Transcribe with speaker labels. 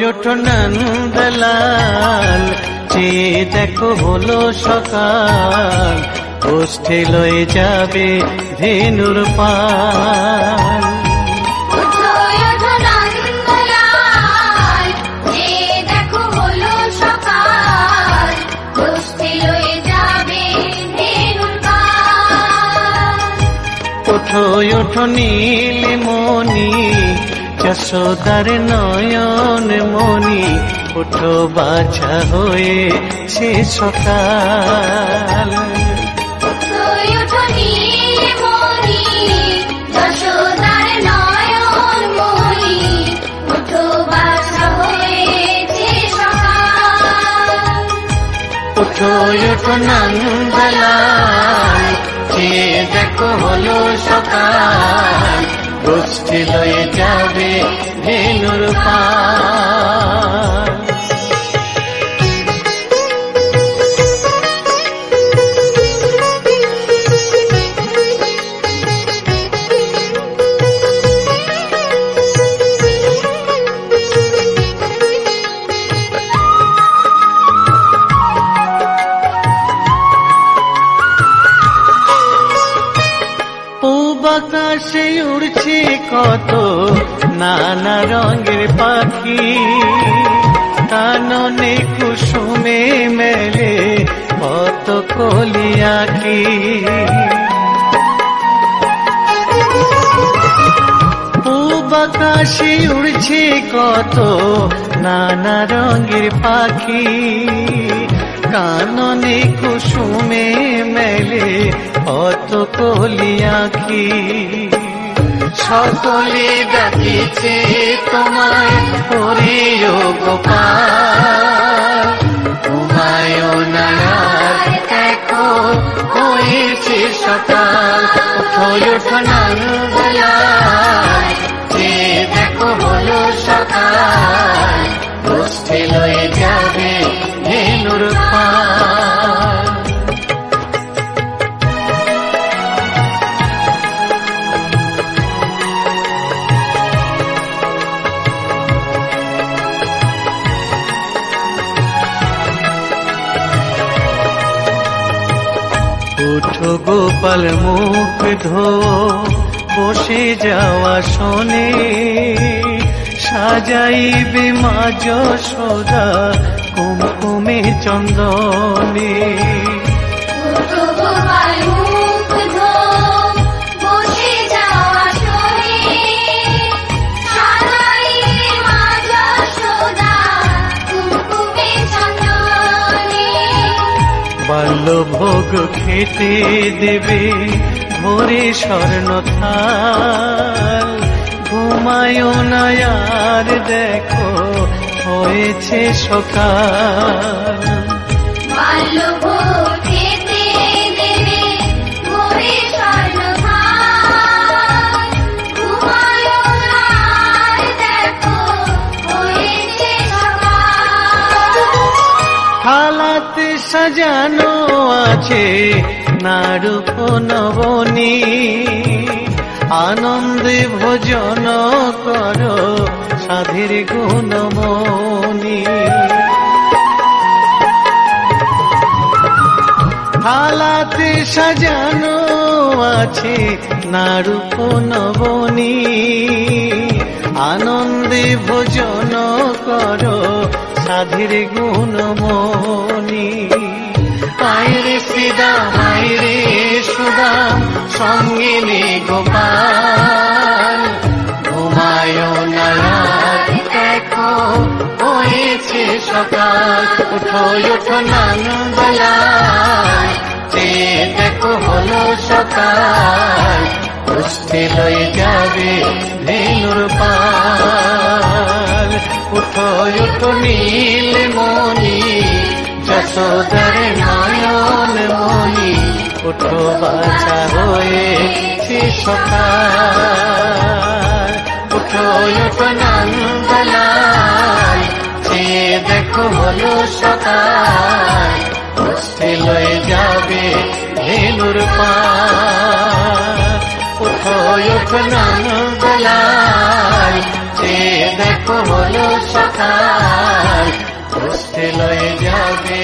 Speaker 1: ওঠো নন্দলাল, চেয়ে দেখো হলো সকাল, গোষ্ঠী লয়ে যাবে ধেনুর পাল। ওঠো ওঠো নীলমণি, যশোদার নয়ন মণি, ওঠো বাছা হয়েছে সকাল। ওঠো ওঠো নন্দলাল, চেয়ে দেখো হলো সকাল, গোষ্ঠী লয়ে যাবে ধেনুর পাল। আকাশে উড়ছে কত নানা রঙের পাখি, কাননে কুসুমে মেলে কত কলি আঁখি। পূব আকাশে উড়ছে কত নানা রঙের পাখি, কাননে কুসুমে মেলে কত কলি আঁখি। সকলে ডাকিছে তোমায় হরিও গোপাল, ঘুমায়ো না আর দেখো হয়েছে সকাল। ওঠো ওঠো নন্দলাল, চেয়ে দেখো হলো সকাল, গোষ্ঠী লয়ে যাবে ধেনুর পাল। ওঠো গোপাল মুখ ধো বসে যাওয়া শোনে, সাজাইবে মা যশোদা কুমকুমে চন্দনে। বাল্যভোগ খেতে দেবে ভোরে স্বর্ণ থাল, ঘুমায়ো না আর দেখো হয়েছে সকাল।
Speaker 2: বাল্যভোগ খেতে দেবে ভোরে স্বর্ণ থাল, ঘুমায়ো না আর দেখো হয়েছে সকাল।
Speaker 1: থালাতে সাজানো আছে নারূপ নবনী, আনন্দে ভোজন করো সাধের গুণমণি। থালাতে সাজানো আছে নারূপ নবনী, আনন্দে ভোজন করো সাধের গুণমণি। আয়রে শ্রীদাম আয়রে সুদাম, সঙ্গে নে গোপাল, ঘুমায়ো না দেখো হয়েছে সকাল। ওঠো ওঠো নন্দলাল, চেয়ে দেখো হলো সকাল, গোষ্ঠী লয়ে যাবে ধেনুর পাল। ওঠো ওঠো নীলমণি, যশোদার নয়ন মণি, ওঠো বাছা হয়েছে সকাল। ওঠো ওঠো নন্দলাল, চেয়ে দেখো হলো সকাল, গোষ্ঠী লয়ে যাবে ধেনুর পাল। ওঠো ওঠো নন্দলাল, চেয়ে দেখো দেখো হলো সকাল, উঠতে লয়ে যাবে